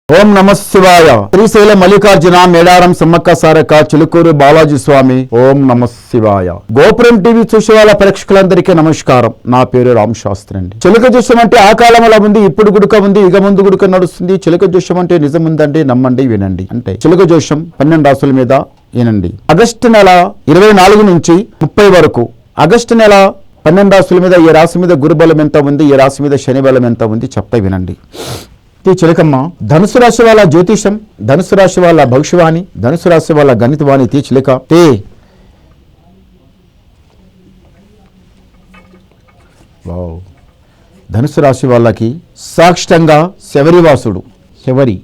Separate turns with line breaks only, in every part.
ఓం నమ శివాయ. శ్రీశైల మల్లికార్జున మేడారం సమ్మక్క సారక్క చిలుకూరు బాలాజీ స్వామి. ఓం నమ శివాయ. గోపురం టీవీ చూసే వాళ్ళ ప్రేక్షకులందరికీ నమస్కారం. నా పేరు రామ్ శాస్త్రి అండి. చిలుక జోషం అంటే ఆ కాలంలో ఉంది, ఇప్పుడు గుడుక ఉంది, ఇక ముందు గుడుక నడుస్తుంది. చిలుక జోషం అంటే నిజం ఉందండి, నమ్మండి, వినండి. అంటే చిలుక జోషం 12 రాసుల మీద వినండి. ఆగస్టు నెల 24 నుంచి 30 వరకు, ఆగస్టు నెల 12 రాసుల మీద ఏ రాశి మీద గురుబలం ఎంత ఉంది, ఏ రాశి మీద శని బలం ఎంత ఉంది చెప్తా వినండి. చిలకమ్మ, ధనుసు రాశి వాళ్ళ జ్యోతిషం, ధనుసు రాశి వాళ్ళ భవిష్యవాణి, ధనుసు రాశి వాళ్ళ గణితవాణి. చిలక ధనుసు రాశి వాళ్ళకి సాక్షంగా శబరివాసుడు. శబరి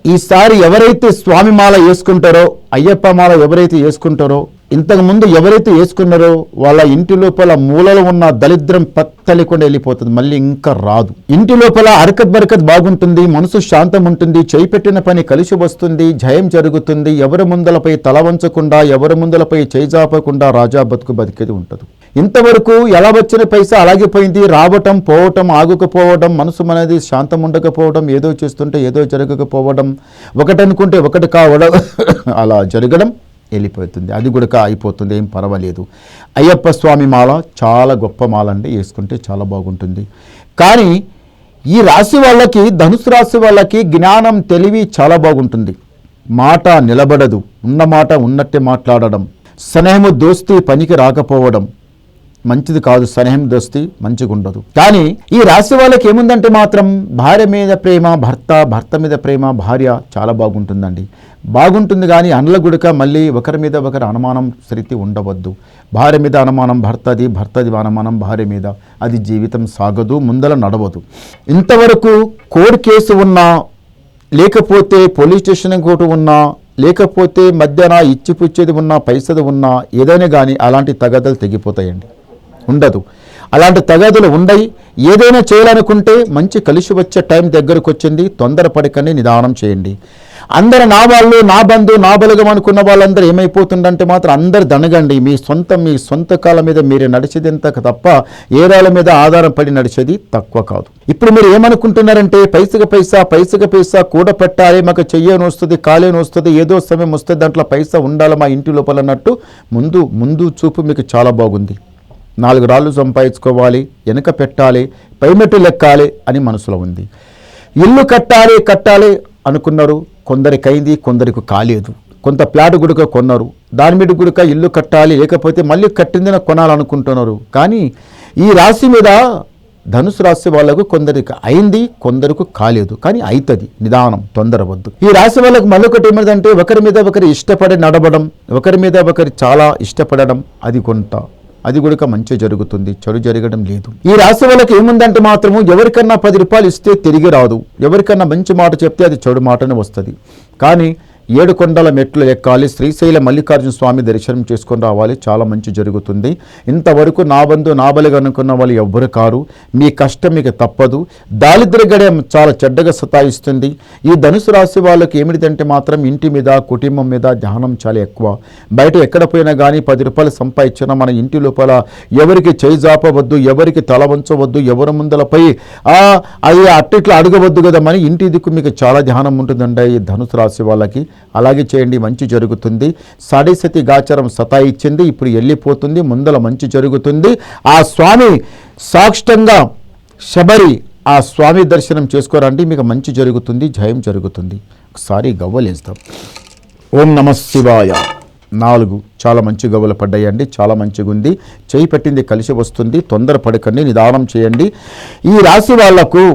ఈసారి ఎవరైతే స్వామి మాల వేసుకుంటారో, అయ్యప్ప మాల ఎవరైతే వేసుకుంటారో, ఇంతకుముందు ఎవరైతే వేసుకున్నారో వాళ్ళ ఇంటి లోపల మూలలో ఉన్న దరిద్రం పత్తలికుండా వెళ్ళిపోతుంది, మళ్ళీ ఇంకా రాదు. ఇంటి లోపల అరకత్ బరకత్ బాగుంటుంది, మనసు శాంతం ఉంటుంది, చేయి పెట్టిన పని కలిసి వస్తుంది, జయం జరుగుతుంది. ఎవరి ముందలపై తల వంచకుండా, ఎవరి ముందలపై చేయి జాపకుండా రాజా బతుకు బతికేది ఉంటుంది. ఇంతవరకు ఎలా వచ్చిన పైసా అలాగే పోయింది, రావటం పోవటం, ఆగుకపోవడం, మనసు అనేది శాంతం ఉండకపోవడం, ఏదో చేస్తుంటే ఏదో జరగకపోవడం, ఒకటనుకుంటే ఒకటి కావడం, అలా జరగడం వెళ్ళిపోతుంది. అది కూడా అయిపోతుంది, ఏం పర్వాలేదు. అయ్యప్ప స్వామి మాల చాలా గొప్ప మాల అండి, వేసుకుంటే చాలా బాగుంటుంది. కానీ ఈ రాశి వాళ్ళకి, ధనుసు రాశి వాళ్ళకి జ్ఞానం, తెలివి చాలా బాగుంటుంది. మాట నిలబడదు, ఉన్న మాట ఉన్నట్టే మాట్లాడడం, స్నేహము దోస్తీ పనికి రాకపోవడం మంచిది కాదు. స్నేహం దోస్తీ మంచిగా ఉండదు. కానీ ఈ రాశి వాళ్ళకి ఏముందంటే మాత్రం భార్య మీద ప్రేమ, భర్త మీద ప్రేమ, భార్య చాలా బాగుంటుందండి. బాగుంటుంది కానీ అండ్ల గుడక మళ్ళీ ఒకరి మీద ఒకరి అనుమానం స్థితి ఉండవద్దు. భార్య మీద అనుమానం భర్తది అనుమానం భార్య మీద, అది జీవితం సాగదు, ముందల నడవదు. ఇంతవరకు కోర్టు కేసు ఉన్నా, లేకపోతే పోలీస్ స్టేషన్ కోర్టు ఉన్నా, లేకపోతే మధ్యాహ్న ఇచ్చిపుచ్చేది ఉన్నా, పైసది ఉన్నా, ఏదైనా కానీ అలాంటి తగాదాలు తెగిపోతాయండి. ఉండదు. అలాంటి తగాదులు ఉండయి. ఏదైనా చేయాలనుకుంటే మంచి కలిసి వచ్చే టైం దగ్గరకు వచ్చింది, తొందరపడకని నిదానం చేయండి. అందరు నా వాళ్ళు, నా బంధు, నా బలగం అనుకున్న వాళ్ళందరూ ఏమైపోతుందంటే మాత్రం అందరు దనగండి. మీ సొంత కాళ్ళ మీద మీరే నడిచేది ఎంత తప్ప ఏరాల మీద ఆధారపడి నడిచేది తక్కువ కాదు. ఇప్పుడు మీరు ఏమనుకుంటున్నారంటే పైసగా పైసా కూడా పెట్టాలి, మాకు చెయ్యని వస్తుంది, కాలేని వస్తుంది, ఏదో సమయం వస్తుంది, దాంట్లో పైసా ఉండాలి మా ఇంటి లోపల అన్నట్టు ముందు చూపు మీకు చాలా బాగుంది. 4 రాళ్ళు సంపాదించుకోవాలి, వెనక పెట్టాలి, పైమెట్టు లెక్కాలి అని మనసులో ఉంది. ఇల్లు కట్టాలి అనుకున్నారు, కొందరికైంది, కొందరికి కాలేదు. కొంత ప్లాట్ గుడక కొన్నారు, దాని మీద గుడక ఇల్లు కట్టాలి, లేకపోతే మళ్ళీ కట్టిందిన కొనాలనుకుంటున్నారు. కానీ ఈ రాశి మీద, ధనుసు రాశి వాళ్ళకు కొందరికి అయింది, కొందరికి కాలేదు. కానీ అవుతుంది, నిదానం, తొందరవద్దు. ఈ రాశి వాళ్ళకు మళ్ళొకటి ఏమిటంటే ఒకరి మీద ఒకరి ఇష్టపడి నడవడం, ఒకరి మీద ఒకరి చాలా ఇష్టపడడం, అది కూడా మంచి జరుగుతుంది, చెడు జరగడం లేదు. ఈ రాశి వాళ్ళకి ఏముందంటే మాత్రము ఎవరికన్నా 10 రూపాయలు ఇస్తే తిరిగి రాదు, ఎవరికన్నా మంచి మాట చెప్తే అది చెడు మాటనే వస్తుంది. కానీ 7 కొండల మెట్లు ఎక్కాలి, శ్రీశైల మల్లికార్జున స్వామి దర్శనం చేసుకొని రావాలి, చాలా మంచి జరుగుతుంది. ఇంతవరకు నా బంధు నా బలిగా అనుకున్న వాళ్ళు ఎవ్వరు కారు, మీ కష్టం మీకు తప్పదు. దారిద్ర్య గడియం చాలా చెడ్డగా సతాయిస్తుంది. ఈ ధనుసు రాశి వాళ్ళకి ఏమిటంటే మాత్రం ఇంటి మీద, కుటుంబం మీద ధ్యానం చాలా ఎక్కువ. బయట ఎక్కడ పోయినా కానీ 10 రూపాయలు సంపాదించినా మన ఇంటి లోపల ఎవరికి చేయి జాపవద్దు, ఎవరికి తల వంచవద్దు, ఎవరి ముందలపై అది అట్టిట్లా అడగవద్దు కదా అని ఇంటి దిక్కు మీకు చాలా ధ్యానం ఉంటుందండి ఈ ధనుసు రాశి వాళ్ళకి. అలాగే చేయండి, మంచి జరుగుతుంది. సాడేసతి గాచారం సతాయిచ్చింది, ఇప్పుడు వెళ్ళిపోతుంది, ముందల మంచి జరుగుతుంది. ఆ స్వామి సాక్షంగా శబరి, ఆ స్వామి దర్శనం చేసుకోరండి, మీకు మంచి జరుగుతుంది, జయం జరుగుతుంది. ఒకసారి గవ్వలేస్తాం. ఓం నమ శివాయ. 4 చాలా మంచి గవ్వలు పడ్డాయండి, చాలా మంచిగా ఉంది. చేయి పెట్టింది కలిసి వస్తుంది, తొందరపడకండి, నిదానం చేయండి. ఈ రాశి వాళ్లకు,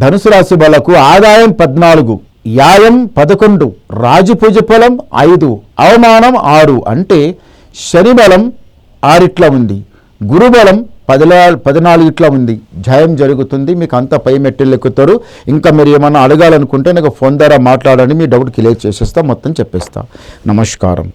ధనుసు రాశి వాళ్లకు ఆదాయం 14, యాయం 11, రాజపూజ ఫలం 5, అవమానం 6. అంటే శని బలం 6 ఇట్లా ఉంది, గురుబలం 14 ఇట్లా ఉంది. జయం జరుగుతుంది, మీకు అంతా పై మెట్టెలు ఎక్కుతారు. ఇంకా మీరు ఏమన్నా అడగాలనుకుంటే నాకు ఫోన్ ద్వారా మాట్లాడండి, మీ డౌట్ క్లియర్ చేసేస్తా, మొత్తం చెప్పేస్తా. నమస్కారం.